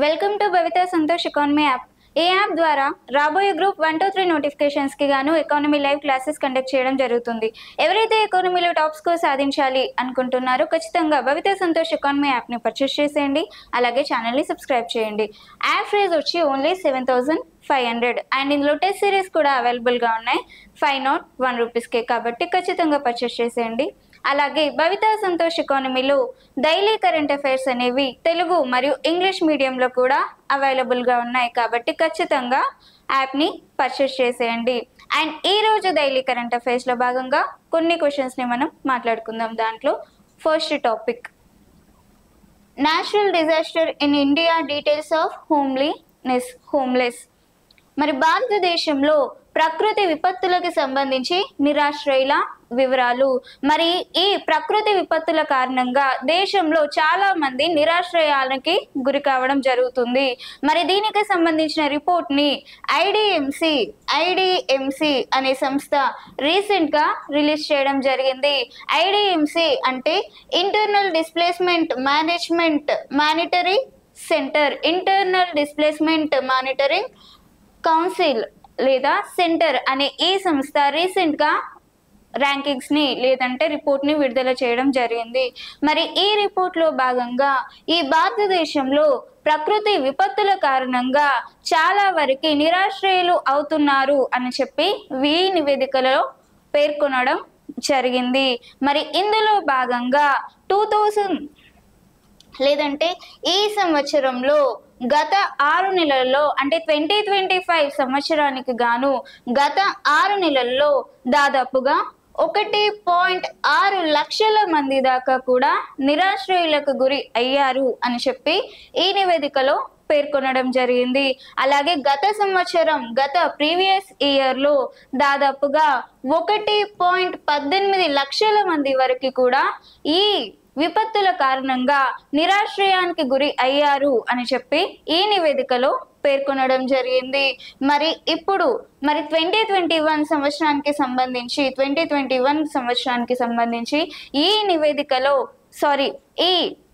Welcome to Bhavita Santosh economy app. ఈ app ద్వారా రాబోయే గ్రూప్ 1 to 3 నోటిఫికేషన్స్కి గాను ఎకానమీ లైవ్ క్లాసెస్ కండక్ట్ చేయడం జరుగుతుంది. ఎవరైతే ఎకానమీలో టాప్ స్కోర్ సాధించాలి అనుకుంటున్నారో ఖచ్చితంగా భవిత సంతోష్ ఎకానమీ యాప్ని పర్చేస్ చేసేయండి. అలాగే ఛానల్ని సబ్స్క్రైబ్ చేయండి. యాప్ ప్రైస్ వచ్చి ఓన్లీ 7,500 అండ్ ఇందులో టెస్ట్ సిరీస్ కూడా అవైలబుల్గా ఉన్నాయి 501 రూపీస్కే. కాబట్టి ఖచ్చితంగా పర్చేస్ చేసేయండి. అలాగే భవిత సంతోష్ ఎకానమీలో డైలీ కరెంట్ అఫైర్స్ అనేవి తెలుగు మరియు ఇంగ్లీష్ మీడియంలో కూడా అవైలబుల్గా ఉన్నాయి. కాబట్టి ఖచ్చితంగా యాప్ని పర్చేస్ చేసేయండి. అండ్ ఈరోజు డైలీ కరెంట్ అఫైర్స్లో భాగంగా కొన్ని క్వశ్చన్స్ని మనం మాట్లాడుకుందాం. దాంట్లో first topic, natural disaster in India, details of homeless. మరి భారతదేశంలో ప్రకృతి విపత్తులకు సంబంధించి నిరాశ్రయుల వివరాలు. మరి ఈ ప్రకృతి విపత్తుల కారణంగా దేశంలో చాలా మంది నిరాశ్రయాలకి గురి కావడం జరుగుతుంది. మరి దీనికి సంబంధించిన రిపోర్ట్ని ఐడిఎంసి అనే సంస్థ రీసెంట్గా రిలీజ్ చేయడం జరిగింది. ఐడిఎంసి అంటే internal displacement monitoring centre, internal displacement monitoring council లేదా సెంటర్ అనే ఈ సంస్థ రీసెంట్గా ర్యాంకింగ్స్ని లేదంటే రిపోర్ట్ని విడుదల చేయడం జరిగింది. మరి ఈ రిపోర్ట్లో భాగంగా ఈ భారతదేశంలో ప్రకృతి విపత్తుల కారణంగా చాలా వరకు నిరాశ్రయులు అవుతున్నారు అని చెప్పి ఈ నివేదికలో పేర్కొనడం జరిగింది. మరి ఇందులో భాగంగా 2000 లేదంటే ఈ సంవత్సరంలో గత 6 నెలల్లో అంటే 2025 సంవత్సరానికి గాను గత 6 నెలల్లో దాదాపుగా 1.6 లక్షల మంది దాకా కూడా నిరాశ్రయులకు గురి అయ్యారు అని చెప్పి ఈ నివేదికలో పేర్కొనడం జరిగింది. అలాగే గత ప్రీవియస్ ఇయర్లో దాదాపుగా 1.18 లక్షల మంది వరకు కూడా ఈ విపత్తుల కారణంగా నిరాశ్రయానికి గురి అయ్యారు అని చెప్పి ఈ నివేదికలో పేర్కొనడం జరిగింది. మరి ఇప్పుడు 2021 సంవత్సరానికి సంబంధించి ఈ నివేదికలో ఈ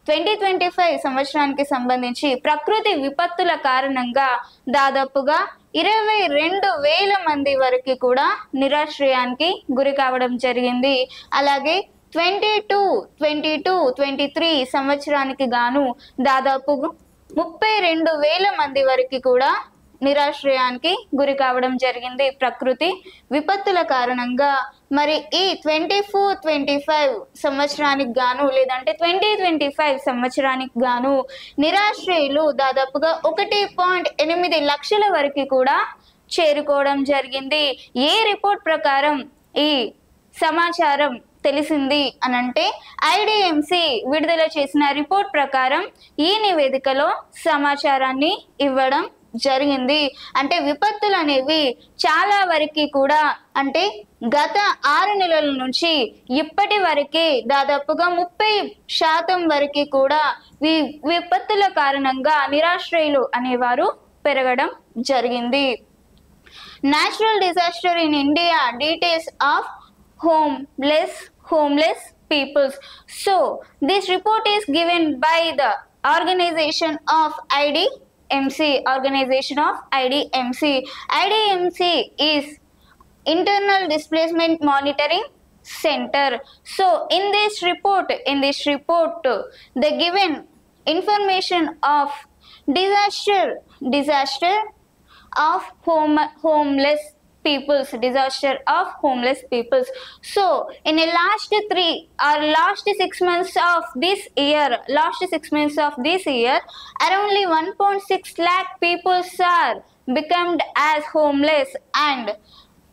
2025 సంవత్సరానికి సంబంధించి ప్రకృతి విపత్తుల కారణంగా దాదాపుగా 22,000 మంది వరకు కూడా నిరాశ్రయానికి గురి కావడం జరిగింది. అలాగే 22-23 సంవత్సరానికి గాను దాదాపు 32,000 మంది వరకు కూడా నిరాశ్రయానికి గురి కావడం జరిగింది ప్రకృతి విపత్తుల కారణంగా. మరి ఈ 24-25 సంవత్సరానికి గాను లేదంటే 2025 సంవత్సరానికి గాను నిరాశ్రయులు దాదాపుగా 1.8 లక్షల వరకు కూడా చేరుకోవడం జరిగింది. ఏ రిపోర్ట్ ప్రకారం ఈ సమాచారం తెలిసింది అనంటే ఐడిఎంసి విడుదల చేసిన రిపోర్ట్ ప్రకారం ఈ నివేదికలో సమాచారాన్ని ఇవ్వడం జరిగింది. అంటే విపత్తులు అనేవి చాలా వరకు కూడా అంటే గత 6 నెలల నుంచి ఇప్పటి వరకే దాదాపుగా 30% వరకు కూడా విపత్తుల కారణంగా నిరాశ్రయులు అనేవారు పెరగడం జరిగింది. Natural disaster in India, details of homeless peoples. So this report is given by the organization of IDMC. IDMC is Internal Displacement Monitoring Center. So in this report they given information of disaster of homeless peoples. So in the last 6 months of this year, around 1.6 lakh people are become as homeless, and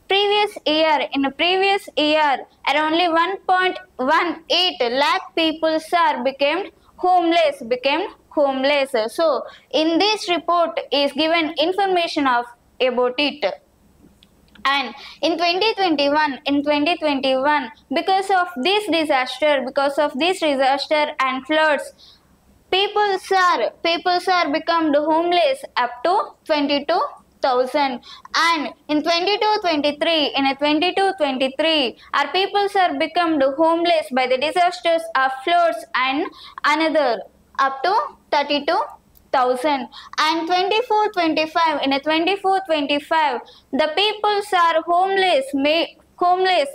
in the previous year around 1.18 lakh people are became homeless. So in this report is given information about it. And in 2021 because of this disaster and floods, people are become homeless up to 22,000. And in 22-23 our people are become homeless by the disasters of floods and another up to 32,000. thousand. And 24-25, in a 24-25, the peoples are homeless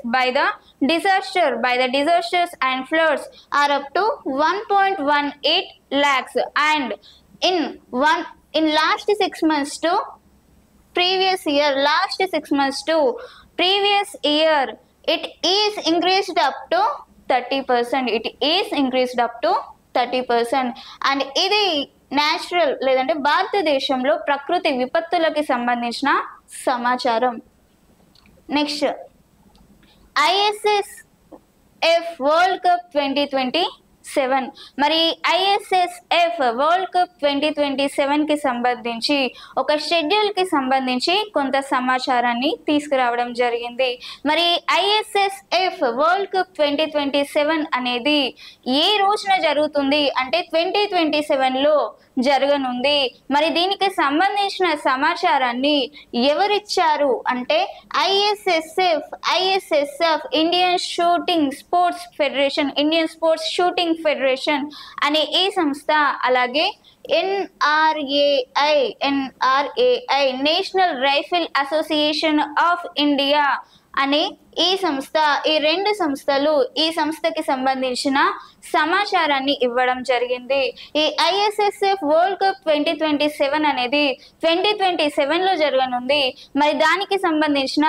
by the disasters and floods are up to 1.18 lakhs. And in last 6 months to previous year, it is increased up to 30%. It is increased up to 30%. And ఇది natural లేదంటే భారతదేశంలో ప్రకృతి విపత్తులకి సంబంధించిన సమాచారం. Next, ISSF world cup 2027. మరి ISSF world cup 2027కి సంబంధించి ఒక షెడ్యూల్కి సంబంధించి కొంత సమాచారాన్ని తీసుకురావడం జరిగింది. మరి ISSF వరల్డ్ కప్ 2027 అనేది ఏ రోజున జరుగుతుంది అంటే 2027లో జరగనుంది. మరి దీనికి సంబంధించిన సమాచారాన్ని ఎవరిచ్చారు అంటే ISSF Indian sports shooting federation అనే ఈ సంస్థ, అలాగే NRAI national rifle association of India అనే ఈ సంస్థ, ఈ రెండు సంస్థలు ఈ సంస్థకి సంబంధించిన సమాచారాన్ని ఇవ్వడం జరిగింది. ఈ ISSF వరల్డ్ కప్ 2027 అనేది 2027లో జరగనుంది. మరి దానికి సంబంధించిన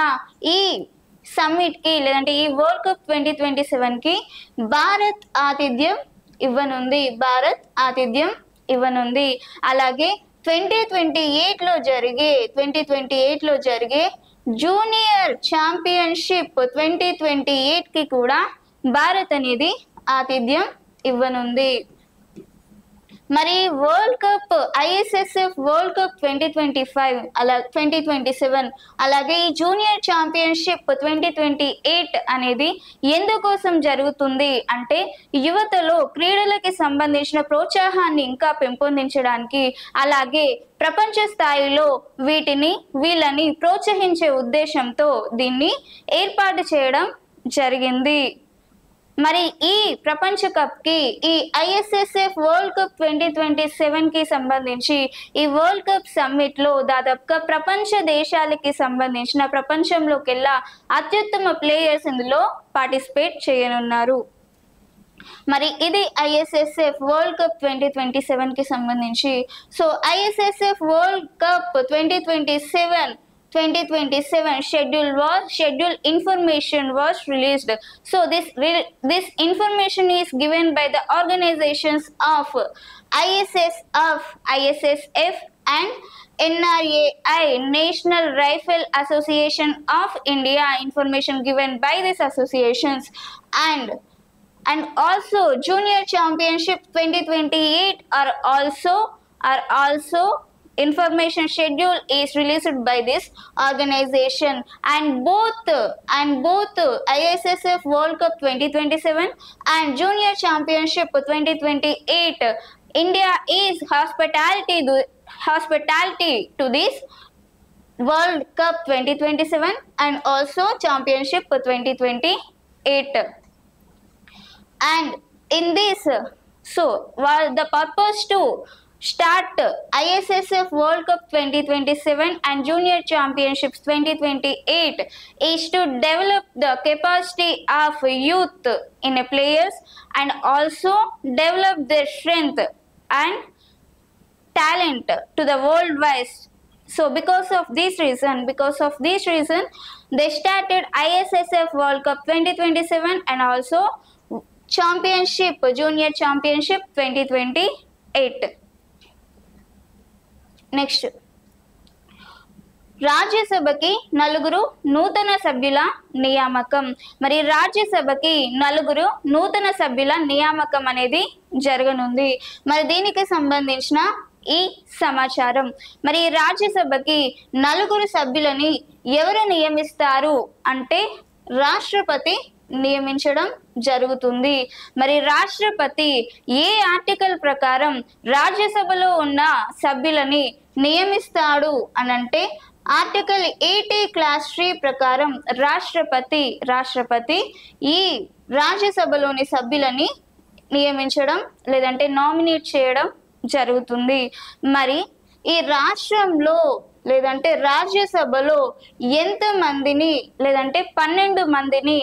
ఈ సమ్మిట్కి లేదంటే ఈ వరల్డ్ కప్ 2027కి భారత్ ఆతిథ్యం ఇవ్వనుంది. అలాగే 2028లో జరిగే జూనియర్ ఛాంపియన్షిప్ 2028కి కూడా భారత్ అనేది ఆతిథ్యం ఇవ్వనుంది. మరి world cup ISSF world cup 2027 అలాగే ఈ జూనియర్ ఛాంపియన్షిప్ 2028 అనేది ఎందుకోసం జరుగుతుంది అంటే యువతలో క్రీడలకి సంబంధించిన ప్రోత్సాహాన్ని ఇంకా పెంపొందించడానికి, అలాగే ప్రపంచ స్థాయిలో వీళ్ళని ప్రోత్సహించే ఉద్దేశంతో దీన్ని ఏర్పాటు చేయడం జరిగింది. మరి ఈ ప్రపంచ కప్కి ఈ ISSF వరల్డ్ కప్ 2027కి సంబంధించి ఈ వరల్డ్ కప్ సమ్మిట్లో దాదాపుగా ప్రపంచ దేశాలకి సంబంధించిన ప్రపంచంలోకెల్లా అత్యుత్తమ ప్లేయర్స్ ఇందులో పార్టిసిపేట్ చేయనున్నారు. మరి ఇది ISSF వరల్డ్ కప్ 2027కి సంబంధించి. So ISSF world cup 2027 schedule information was released. So this information is given by the organizations of ISSF and NRAI National Rifle Association of India. Information given by these associations and also Junior Championship 2028 are also information schedule is released by this organization. And both ISSF World Cup 2027 and Junior Championship 2028, India is hospitality to this World Cup 2027 and also Championship 2028. And in this, so the purpose to start ISSF World Cup 2027 and Junior Championships 2028 is to develop the capacity of youth in a players and also develop their strength and talent to the worldwide. So because of this reason they started ISSF World Cup 2027 and also Junior Championship 2028. Next, రాజ్యసభకి 4 నూతన సభ్యుల నియామకం. మరి రాజ్యసభకి 4 నూతన సభ్యుల నియామకం అనేది జరగనుంది. మరి దీనికి సంబంధించిన ఈ సమాచారం, మరి రాజ్యసభకి 4 సభ్యులని ఎవరు నియమిస్తారు అంటే రాష్ట్రపతి నియమించడం జరుగుతుంది. మరి రాష్ట్రపతి ఏ ఆర్టికల్ ప్రకారం రాజ్యసభలో ఉన్న సభ్యులని నియమిస్తాడు అనంటే ఆర్టికల్ 80 క్లాస్ 3 ప్రకారం రాష్ట్రపతి ఈ రాజ్యసభలోని సభ్యులని నియమించడం లేదంటే నామినేట్ చేయడం జరుగుతుంది. మరి ఈ రాష్ట్రంలో లేదంటే రాజ్యసభలో ఎంతమందిని లేదంటే 12 మందిని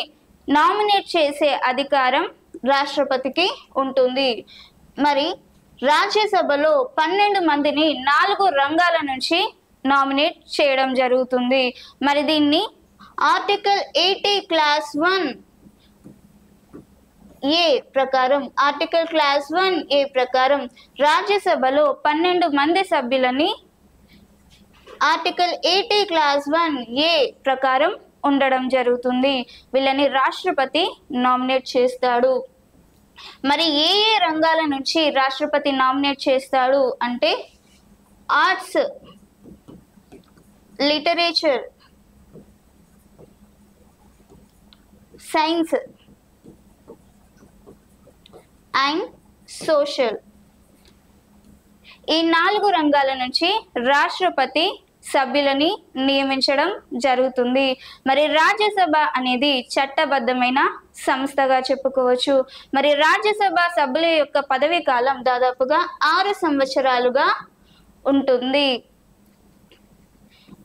నామినేట్ చేసే అధికారం రాష్ట్రపతికి ఉంటుంది. మరి రాజ్యసభలో 12 మందిని 4 రంగాల నుంచి నామినేట్ చేయడం జరుగుతుంది. మరి దీన్ని ఆర్టికల్ 80 క్లాస్ 1A ప్రకారం ఆర్టికల్ క్లాస్ 1A ప్రకారం రాజ్యసభలో 12 మంది సభ్యులని ఆర్టికల్ 80 క్లాస్ 1A ప్రకారం ఉండడం జరుగుతుంది. వీళ్ళని రాష్ట్రపతి నామినేట్ చేస్తాడు. మరి ఏ ఏ రంగాల నుంచి రాష్ట్రపతి నామినేట్ చేస్తాడు అంటే arts, literature, science and social, ఈ 4 రంగాల నుంచి రాష్ట్రపతి సభ్యులని నియమించడం జరుగుతుంది. మరి రాజ్యసభ అనేది చట్టబద్ధమైన సంస్థగా చెప్పుకోవచ్చు. మరి రాజ్యసభ సభ్యుల యొక్క పదవీ కాలం దాదాపుగా 6 సంవత్సరాలుగా ఉంటుంది.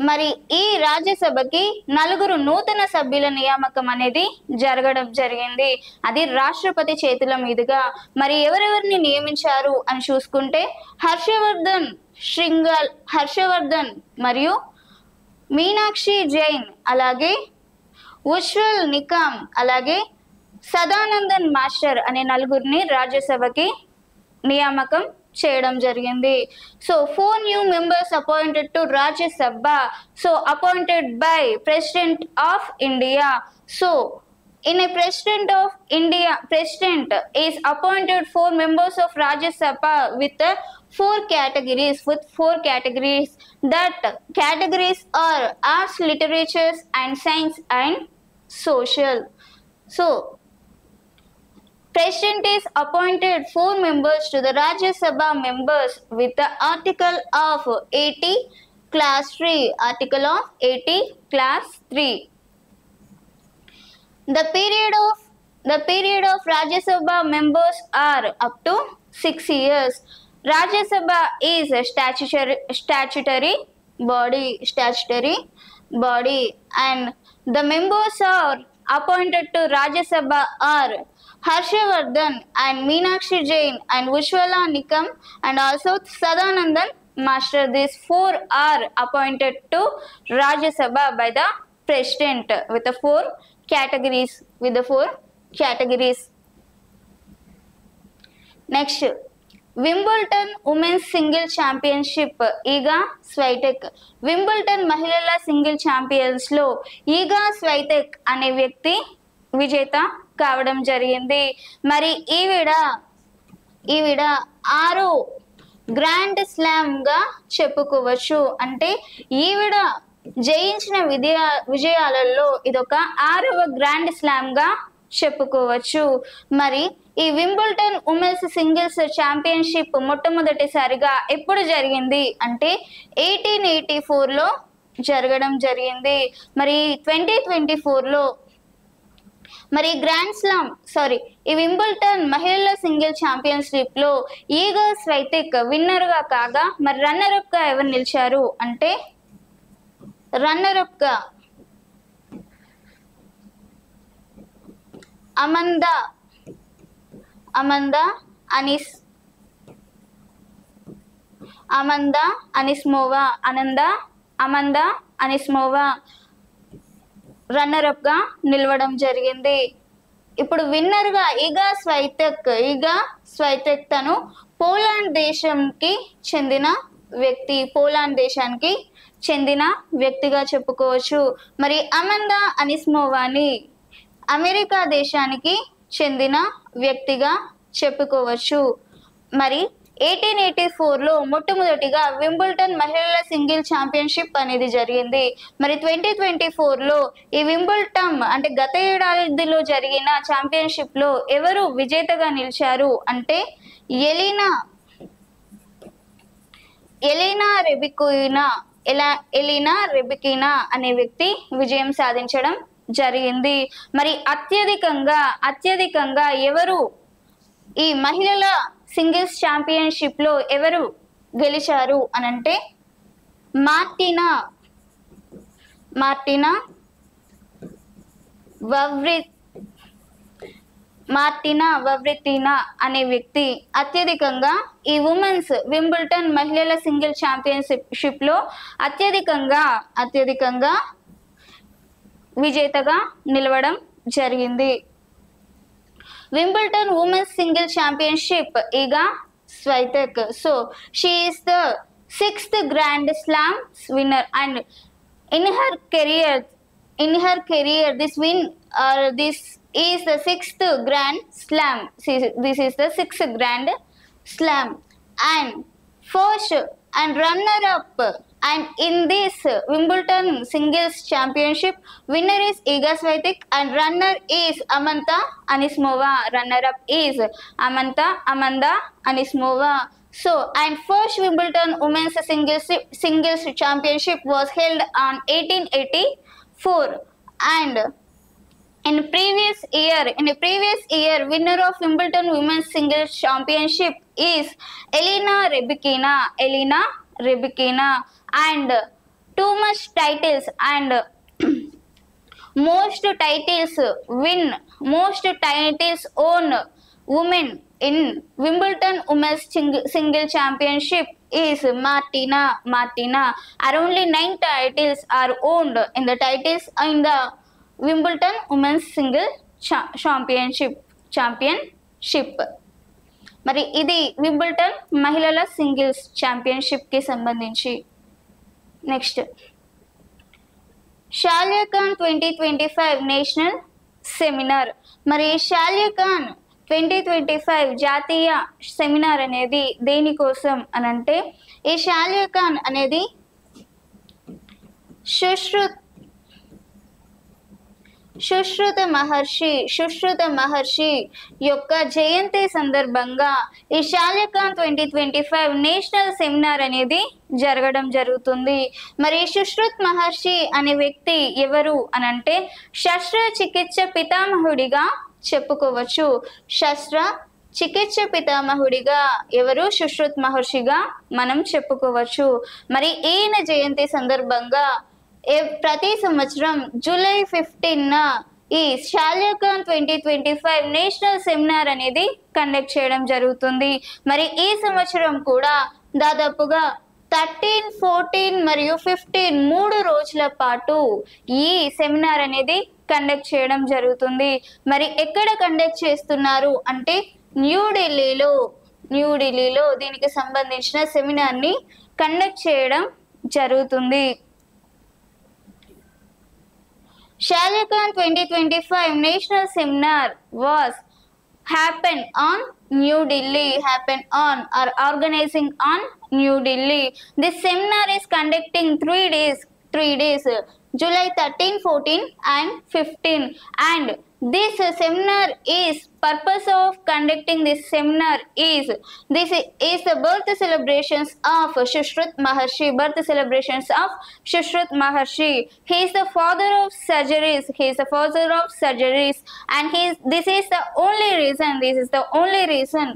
మరి ఈ రాజ్యసభకి 4 నూతన సభ్యుల నియామకం అనేది జరగడం జరిగింది. అది రాష్ట్రపతి చేతుల మీదుగా. మరి ఎవరెవరిని నియమించారు అని చూసుకుంటే హర్షవర్ధన్ మరియు మీనాక్షి జైన్, అలాగే ఉజ్వల్ నికమ్, అలాగే సదానందన్ మాస్టర్ అనే 4 రాజ్యసభకి నియామకం చేయడం జరిగింది. So 4 new members appointed to Rajya Sabha, so appointed by President of India. So in a President is appointed 4 members of Rajya Sabha with 4 categories. That categories are arts, literature and science and social. So President is appointed 4 members to the Rajya Sabha members with the Article of 80 Class 3. Article of 80 Class 3. The period of Rajya Sabha members are up to 6 years. Rajya Sabha is a statutory body and the members are appointed to Rajya Sabha are Harshvardhan and Meenakshi Jain and Ujwala Nikam and also Sadanandan Master. These 4 are appointed to Rajya Sabha by the President with the 4 categories. Next, Wimbledon women's single championship Iga Swiatek. Wimbledon మహిళల single champions లో Iga Swiatek అనే వ్యక్తి విజేత కావడం జరిగింది. మరి ఈవిడ 6 grand slam గా చెప్పుకోవచ్చు. అంటే ఈవిడ జయించిన విజయాలలో ఇదొక 6వ గ్రాండ్ స్లామ్ గా చెప్పుకోవచ్చు. మరి ఈ వింబుల్టన్ ఉమెన్స్ సింగిల్స్ ఛాంపియన్షిప్ మొట్టమొదటిసారిగా ఎప్పుడు జరిగింది అంటే 1884లో జరగడం జరిగింది. మరి 2024లో మరి ఈ వింబుల్టన్ మహిళల సింగిల్ ఛాంపియన్షిప్ లో ఈగా స్వైటెక్ విన్నర్ గా కాగా మరి రన్నర్ అప్ గా ఎవరు నిలిచారు అంటే అమందా అనిస్మోవా రన్నర్ అప్ గా నిలవడం జరిగింది. ఇప్పుడు విన్నర్ గా ఈగా స్వైటెక్ తను పోలాండ్ దేశానికి చెందిన వ్యక్తిగా చెప్పుకోవచ్చు. మరి అమందా అనిస్మోవాని అమెరికా దేశానికి చెందిన వ్యక్తిగా చెప్పుకోవచ్చు. మరి 1884లో మొట్టమొదటిగా వింబుల్టన్ మహిళల సింగిల్ ఛాంపియన్షిప్ అనేది జరిగింది. మరి 2024లో ఈ వింబుల్టన్ అంటే గత ఏడాదిలో జరిగిన ఛాంపియన్షిప్ లో ఎవరు విజేతగా నిలిచారు అంటే ఎలీనా రెబికినా అనే వ్యక్తి విజయం సాధించడం జరిగింది. మరి అత్యధికంగా ఎవరు ఈ మహిళల సింగిల్స్ ఛాంపియన్షిప్లో ఎవరు గెలిచారు అనంటే మార్టినా వవ్రితీనా అనే వ్యక్తి అత్యధికంగా ఈ ఉమెన్స్ వింబుల్టన్ మహిళల సింగిల్ ఛాంపియన్షిప్లో అత్యధికంగా విజేతగా నిలవడం జరిగింది. Wimbledon women's single championship Iga Swiatek. So she is the 6th Grand Slam winner, and in her career this is the 6th Grand Slam. This is the 6th Grand Slam and first and runner up. And in this Wimbledon Singles Championship, winner is Iga Swiatek and runner is Amanda Anisimova. Runner up is Amanda Anisimova. So, and first Wimbledon Women's Singles Championship was held on 1884, and in the previous year, winner of Wimbledon Women's Singles Championship is Elena Rybakina, and too much titles and most titles own women in Wimbledon Women's Single Championship is Martina. Only 9 titles are owned in the Wimbledon Women's Single Championship. మరి ఇది Wimbledon మహిళల singles ఛాంపియన్షిప్కి సంబంధించి. Next షాలియా-ఖాన్ 2025 national seminar. మరి షాలియా-ఖాన్ 2025 జాతీయ seminar అనేది దేనికోసం అనంటే, ఈ షాలియా-ఖాన్ అనేది సుశ్రుత మహర్షి యొక్క జయంతి సందర్భంగా ఈ షాలియా-ఖాన్ 2025 నేషనల్ సెమినార్ అనేది జరగడం జరుగుతుంది. మరి సుశ్రుత్ మహర్షి అనే వ్యక్తి ఎవరు అనంటే శస్త్రచికిత్స పితామహుడిగా చెప్పుకోవచ్చు. చికిత్స పితామహుడిగా ఎవరు? సుశ్రుత్ మహర్షిగా మనం చెప్పుకోవచ్చు. మరి ఈయన జయంతి సందర్భంగా ప్రతి సంవత్సరం జూలై 15న ఈ షాలియా-ఖాన్ 2025 నేషనల్ సెమినార్ అనేది కండక్ట్ చేయడం జరుగుతుంది. మరి ఈ సంవత్సరం కూడా దాదాపుగా 13, 14 మరియు 15 3 రోజుల పాటు ఈ సెమినార్ అనేది కండక్ట్ చేయడం జరుగుతుంది. మరి ఎక్కడ కండక్ట్ చేస్తున్నారు అంటే న్యూఢిల్లీలో దీనికి సంబంధించిన సెమినార్ని కండక్ట్ చేయడం జరుగుతుంది. షాలియా-ఖాన్ 2025 national seminar happened on organizing on New Delhi. This seminar is conducting 3 days, July 13, 14 and 15, and this seminar is purpose of conducting this seminar is the birth celebrations of Sushruta Maharshi. He is the father of surgeries, and this is the only reason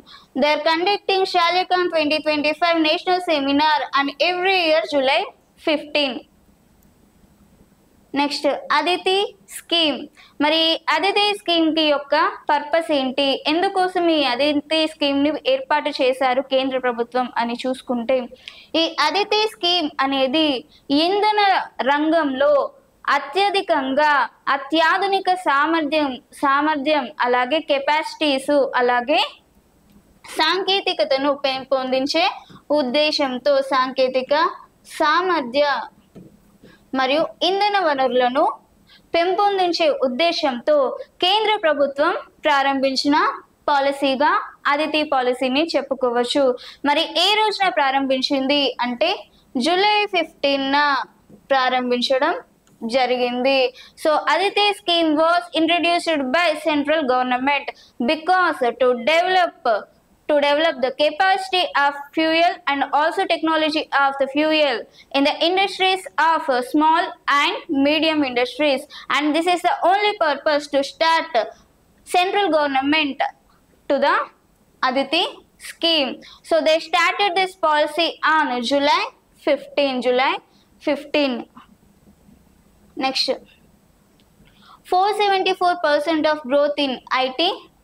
they are conducting Shaliya-Khān 2025 national seminar and every year July 15. Next Aditi scheme. మరి Aditi scheme కి యొక్క purpose ఏంటి, ఎందుకోసం ఈ Aditi scheme ని ఏర్పాటు చేశారు కేంద్ర ప్రభుత్వం అని చూసుకుంటే, ఈ అదితి స్కీమ్ అనేది ఇంధన రంగంలో అత్యాధునిక సామర్థ్యం అలాగే కెపాసిటీస్ అలాగే సాంకేతికతను పెంపొందించే ఉద్దేశంతో సాంకేతిక సామర్థ్య మరియు ఇంధన వనరులను పెంపొందించే ఉద్దేశంతో కేంద్ర ప్రభుత్వం ప్రారంభించిన పాలసీగా అదితి పాలసీని చెప్పుకోవచ్చు. మరి ఏ రోజున ప్రారంభించింది అంటే జూలై 15న ప్రారంభించడం జరిగింది. So Aditi scheme was introduced by central government because to develop the capacity of fuel and also technology of the fuel in the industries of small and medium industries, and this is the only purpose to start central government to the Aditi scheme. So they started this policy on July 15. Next, 474% of growth in IT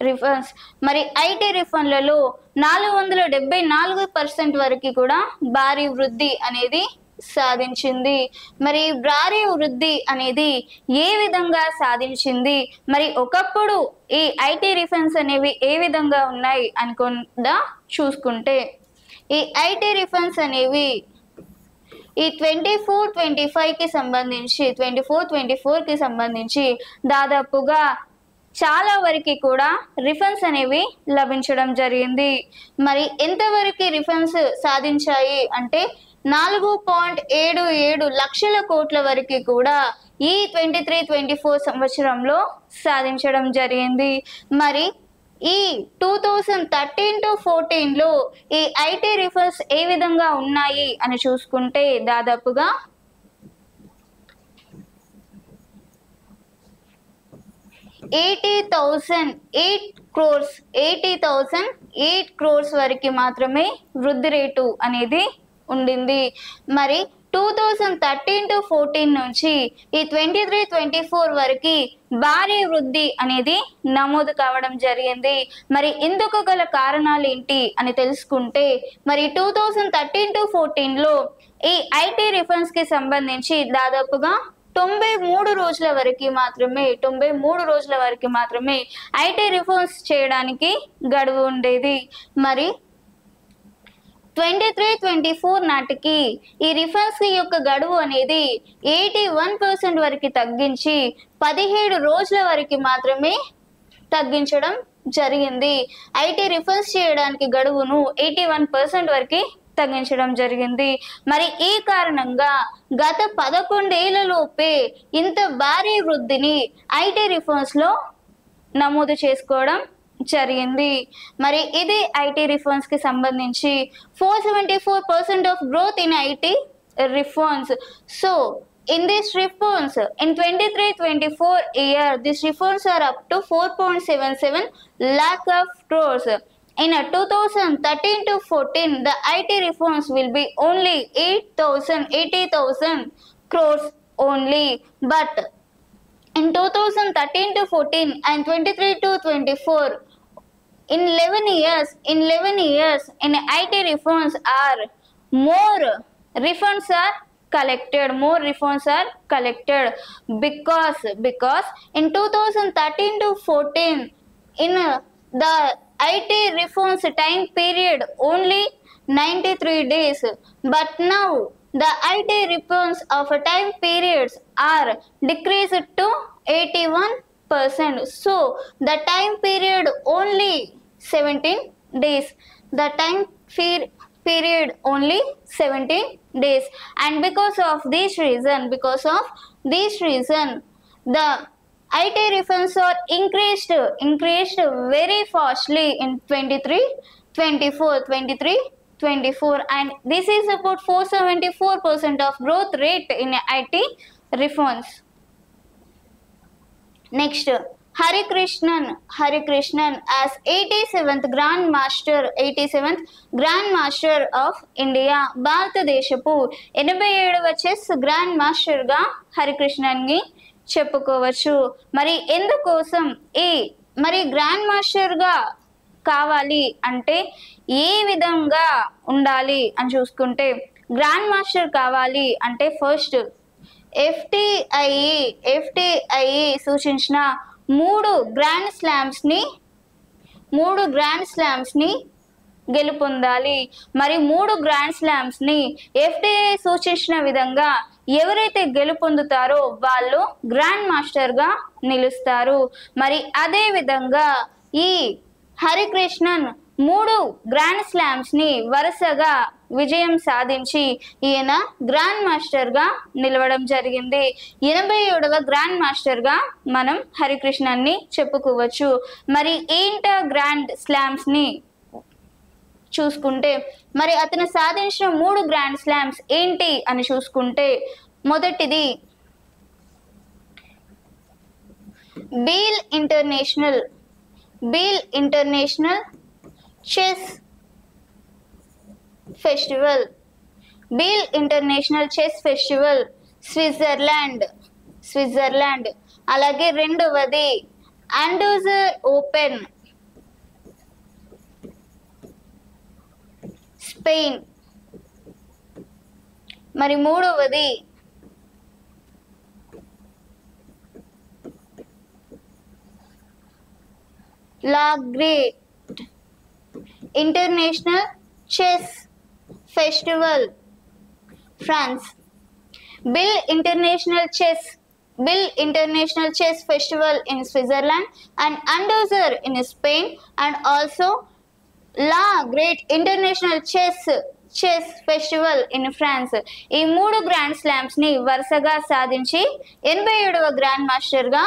refunds. మరి IT రిఫండ్లలో 474% వరకు కూడా భారీ వృద్ధి అనేది సాధించింది. మరి భారీ వృద్ధి అనేది ఏ విధంగా సాధించింది, మరి ఒకప్పుడు ఈ ఐటీ రిఫండ్స్ అనేవి ఏ విధంగా ఉన్నాయి అనుకుండా చూసుకుంటే, ఈ ఐటీ రిఫండ్స్ అనేవి ఈ 24-25కి సంబంధించి 24-24కి సంబంధించి దాదాపుగా చాలా వరకు కూడా రిఫండ్స్ అనేవి లభించడం జరిగింది. మరి ఎంతవరకు రిఫండ్స్ సాధించాయి అంటే 4.77 లక్షల కోట్ల వరకు కూడా ఈ 23-24 సంవత్సరంలో సాధించడం జరిగింది. మరి ఈ 2013-14లో ఈ ఐటీ రిఫండ్స్ ఏ విధంగా ఉన్నాయి అని చూసుకుంటే దాదాపుగా 80,008 crores వరకు మాత్రమే వృద్ధి రేటు అనేది ఉండింది. మరి 2013-14 నుంచి ఈ 23-24 వరకు భారీ వృద్ధి అనేది నమోదు కావడం జరిగింది. మరి ఇందుకు గల కారణాలు ఏంటి అని తెలుసుకుంటే, మరి 2013-14లో ఈ ఐటీ రిఫండ్స్ కి సంబంధించి దాదాపుగా 93 రోజుల వరకు మాత్రమే ఐటీ రిఫండ్స్ చేయడానికి గడువు ఉండేది. మరి 23-24 నాటికి ఈ రిఫండ్స్ యొక్క గడువు అనేది 81% వరకు తగ్గించి 17 రోజుల వరకు మాత్రమే తగ్గించడం జరిగింది. ఐటీ రిఫండ్స్ చేయడానికి గడువును 81% వరకు తగ్గించడం జరిగింది. మరి ఈ కారణంగా గత 11 ఏళ్లలోపే ఇంత భారీ వృద్ధిని ఐటీ రిఫండ్స్ లో నమోదు చేసుకోవడం జరిగింది. మరి ఇది ఐటీ రిఫండ్స్ కి సంబంధించి 474% of growth in IT refunds. So in these refunds in 23-24 year, these refunds are up to 4.77 lakh of crores. In 2013-14 the IT refunds will be only 80,000 crores only. But in 2013-14 and 23-24, in 11 years in IT refunds are more refunds are collected because in 2013-14 in the IT refunds time period only 93 days, but now the IT refunds of time periods are decreased to 81%. So the time period only 17 days. The time period only 17 days. And because of this reason, the IT refunds are increased very fastly in 23-24, and this is about 474% of growth rate in IT refunds. Next, Hari Krishnan as 87th Grand Master of India. భారతదేశపు 87వ chess grand master గా హరికృష్ణన్ ని చెప్పుకోవచ్చు. మరి ఎందుకోసం మరి grand master గా కావాలి అంటే ఏ విధంగా ఉండాలి అని చూసుకుంటే, గ్రాండ్ మాస్టర్ కావాలి అంటే ఫస్ట్ FTIE సూచించిన 3 గ్రాండ్ స్లామ్స్ ని గెలుపొందాలి. మరి 3 గ్రాండ్ స్లామ్స్ ని FTIE సూచించిన విధంగా ఎవరైతే గెలుపొందుతారో వాళ్ళు గ్రాండ్ మాస్టర్ గా నిలుస్తారు. మరి అదే విధంగా ఈ హరికృష్ణన్ 3 గ్రాండ్ స్లామ్స్ ని వరుసగా విజయం సాధించి ఈయన గ్రాండ్ మాస్టర్ గా నిలవడం జరిగింది. 87వ గ్రాండ్ మాస్టర్ గా మనం హరికృష్ణన్ ని చెప్పుకోవచ్చు. మరి ఇంటర్ గ్రాండ్ స్లామ్స్ ని చూసుకుంటే, మరి అతను సాధించిన 3 గ్రాండ్ స్లామ్స్ ఏంటి అని చూసుకుంటే, మొదటిది Biel international chess festival. Biel international chess festival Switzerland. అలాగే రెండవది అండోజర్ ఓపెన్ స్పెయిన్. మరి మూడవది la great international chess festival France. Biel international chess festival in Switzerland and Andover in Spain, and also La Great International Chess Festival in France. ఈ 3 grand slams ని వరుసగా సాధించి 87వ grand master గా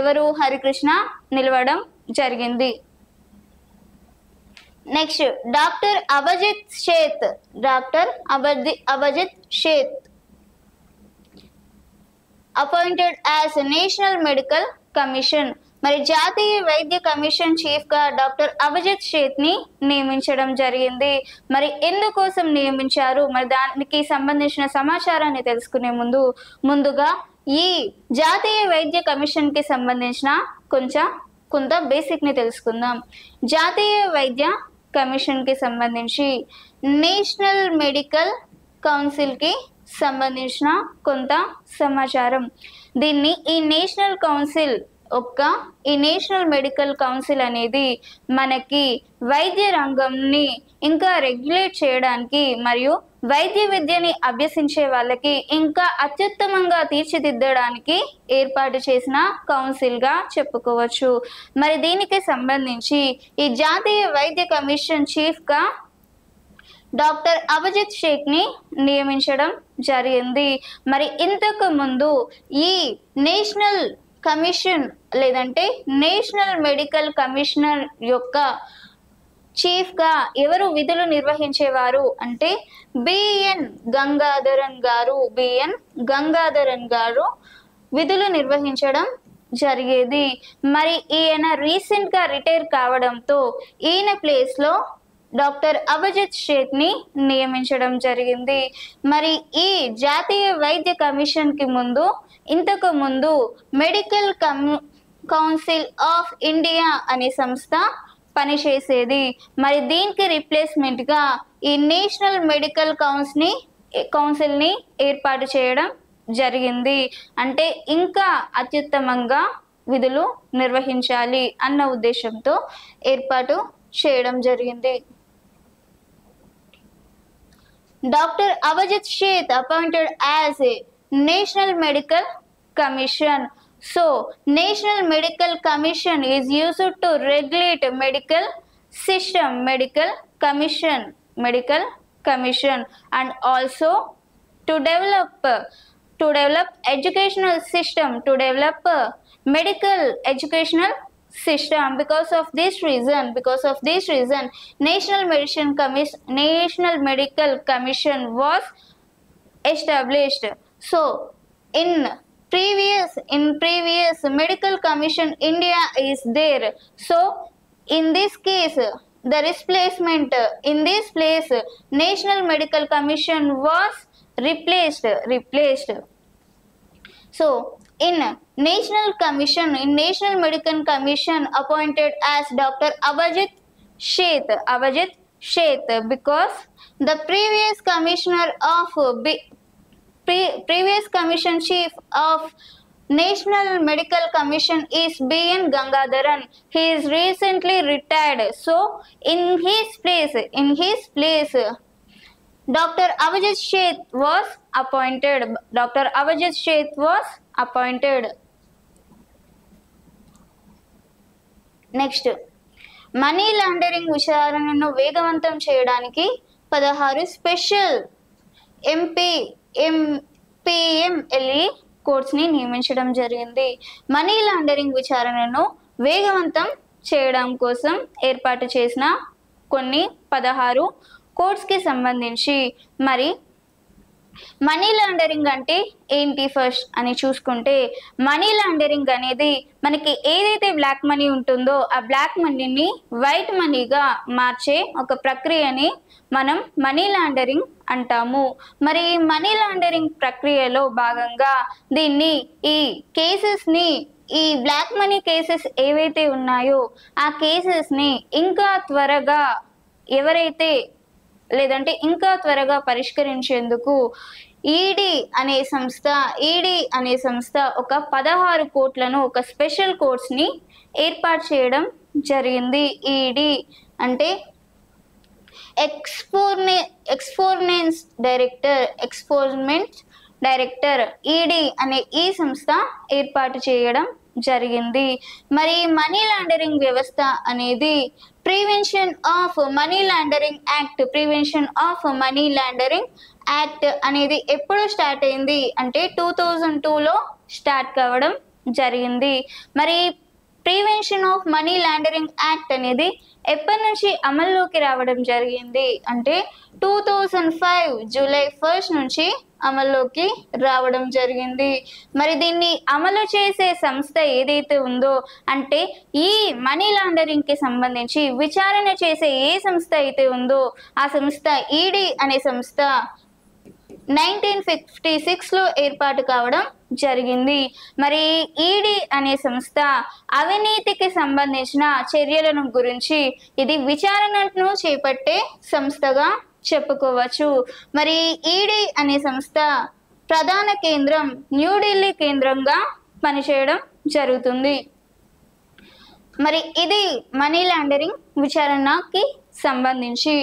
ఎవరు హరికృష్ణ నిలవడం జరిగింది. Next doctor Abhijit Sheth appointed as National Medical Commission. మరి జాతీయ వైద్య కమిషన్ చీఫ్ గా డాక్టర్ అభిజిత్ షేత్ ని నియమించడం జరిగింది. మరి ఎందుకోసం నియమించారు, మరి దానికి సంబంధించిన సమాచారాన్ని తెలుసుకునే ముందుగా ఈ జాతీయ వైద్య కమిషన్ కి సంబంధించిన కొంత బేసిక్ ని తెలుసుకుందాం. జాతీయ వైద్య కమిషన్ కి సంబంధించి నేషనల్ మెడికల్ కౌన్సిల్ కి సంబంధించిన కొంత సమాచారం. దీన్ని ఈ నేషనల్ మెడికల్ కౌన్సిల్ అనేది మనకి వైద్య రంగంని ఇంకా రెగ్యులేట్ చేయడానికి మరియు వైద్య విద్యని అభ్యసించే వాళ్ళకి ఇంకా అత్యుత్తమంగా తీర్చిదిద్దడానికి ఏర్పాటు చేసిన కౌన్సిల్ గా చెప్పుకోవచ్చు. మరి దీనికి సంబంధించి ఈ జాతీయ వైద్య కమిషన్ చీఫ్ గా డాక్టర్ అభిజిత్ షేత్ ని నియమించడం జరిగింది. మరి ఇంతకు ముందు ఈ నేషనల్ కమిషన్ లేదంటే నేషనల్ మెడికల్ కమిషనర్ యొక్క చీఫ్ గా ఎవరు విధులు నిర్వహించేవారు అంటే బిఎన్ గంగాధరన్ గారు విధులు నిర్వహించడం జరిగేది. మరి ఈయన రీసెంట్ గా రిటైర్ కావడంతో ఈయన ప్లేస్ లో డాక్టర్ అభిజిత్ షేత్ ని నియమించడం జరిగింది. మరి ఈ జాతీయ వైద్య కమిషన్ కి ఇంతకు ముందు మెడికల్ కౌన్సిల్ ఆఫ్ ఇండియా అనే సంస్థ పనిచేసేది. మరి దీనికి రిప్లేస్మెంట్ గా ఈ నేషనల్ మెడికల్ కౌన్సిల్ ని ఏర్పాటు చేయడం జరిగింది. అంటే ఇంకా అత్యుత్తమంగా విధులు నిర్వహించాలి అన్న ఉద్దేశంతో ఏర్పాటు చేయడం జరిగింది. Doctor Abhijit Sheth appointed as a National Medical Commission. So, National Medical Commission is used to regulate medical system, medical commission, and also to develop educational system, to develop medical educational system. Because of this reason, National Medical Commission was established. So in previous medical commission India is there. So in this case the replacement in this place National Medical Commission was replaced. So in National Medical Commission appointed as Dr. Abhijit Sheth, because the previous commission chief of National Medical Commission is B.N. Gangadharan. He is recently retired. So in his place Dr. Abhijit Sheth was appointed. Next money laundering విచారణను వేగవంతం చేయడానికి 16 special ఎంపీఎంఎల్ఈ courts ని నియమించడం జరిగింది. Money laundering విచారణను వేగవంతం చేయడం కోసం ఏర్పాటు చేసిన కొన్ని 16 కోర్ట్స్ కి సంబంధించి మరి మనీ లాండరింగ్ అంటే ఏంటి ఫస్ట్ అని చూసుకుంటే, మనీ లాండరింగ్ అనేది మనకి ఏదైతే బ్లాక్ మనీ ఉంటుందో ఆ బ్లాక్ మనీని వైట్ మనీగా మార్చే ఒక ప్రక్రియని మనం మనీ లాండరింగ్ అంటాము. మరి మనీ లాండరింగ్ ప్రక్రియలో భాగంగా దీన్ని ఈ కేసెస్ని ఈ బ్లాక్ మనీ కేసెస్ ఏవైతే ఉన్నాయో ఆ కేసెస్ని ఇంకా త్వరగా ఎవరైతే లేదంటే ఇంకా త్వరగా పరిష్కరించేందుకు ఈడీ అనే సంస్థ ఒక 16 కోట్లను ఒక స్పెషల్ కోర్ట్స్ని ఏర్పాటు చేయడం జరిగింది. ఈడీ అంటే ఎక్స్పోర్ట్మెంట్ డైరెక్టర్ ఈడీ అనే ఈ సంస్థ ఏర్పాటు చేయడం జరిగింది. మరి మనీ లాండరింగ్ వ్యవస్థ అనేది prevention of money laundering act అనేది ఎప్పుడు స్టార్ట్ అయింది అంటే 2002లో స్టార్ట్ కావడం జరిగింది. మరి prevention of money laundering act అనేది ఎప్పటి నుంచి అమల్లోకి రావడం జరిగింది అంటే 2005 జూలై 1 నుంచి అమల్లోకి రావడం జరిగింది. మరి దీన్ని అమలు చేసే సంస్థ ఏదైతే ఉందో అంటే ఈ మనీ లాండరింగ్కి సంబంధించి విచారణ చేసే ఏ సంస్థ అయితే ఉందో ఆ సంస్థ ఈడీ అనే సంస్థ 1956లో ఏర్పాటు కావడం జరిగింది. మరి ఈడీ అనే సంస్థ అవినీతికి సంబంధించిన చర్యలను గురించి ఇది విచారణను చేపట్టే సంస్థగా చెప్పుకోవచ్చు. మరి ఈడీ అనే సంస్థ ప్రధాన కేంద్రం న్యూఢిల్లీ కేంద్రంగా పనిచేయడం జరుగుతుంది. మరి ఇది మనీ లాండరింగ్ విచారణకి సంబంధించి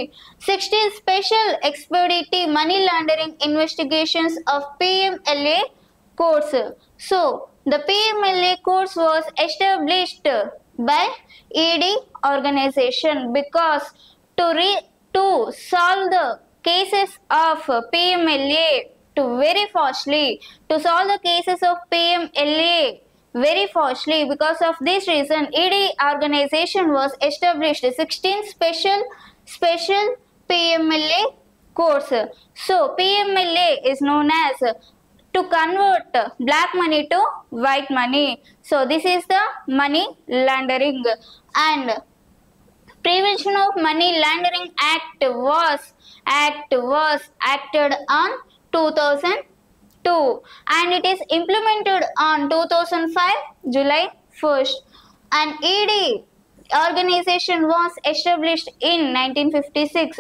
16 special expeditive money laundering investigations of PMLA courts. So the PMLA courts was established by ED organization because to solve the cases of PMLA to solve the cases of PMLA very fastly. Because of this reason ED organization was established 16 special PMLA courts. So PMLA is known as to convert black money to white money. So this is the money laundering. And Prevention of Money Laundering Act was acted on 2002 and it is implemented on 2005 July 1st. And ED organization was established in 1956.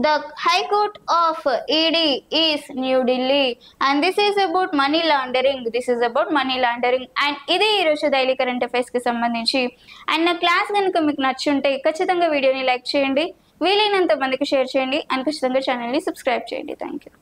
The High Court of ED is New Delhi. And this is about money laundering. And ఇది ఈరోజు daily current అఫైర్స్కి సంబంధించి. And నా class కనుక మీకు నచ్చుంటే ఖచ్చితంగా వీడియోని like చేయండి, వీలైనంత మందికి షేర్ చేయండి, అండ్ ఖచ్చితంగా ఛానల్ని సబ్స్క్రైబ్ చేయండి. Thank you.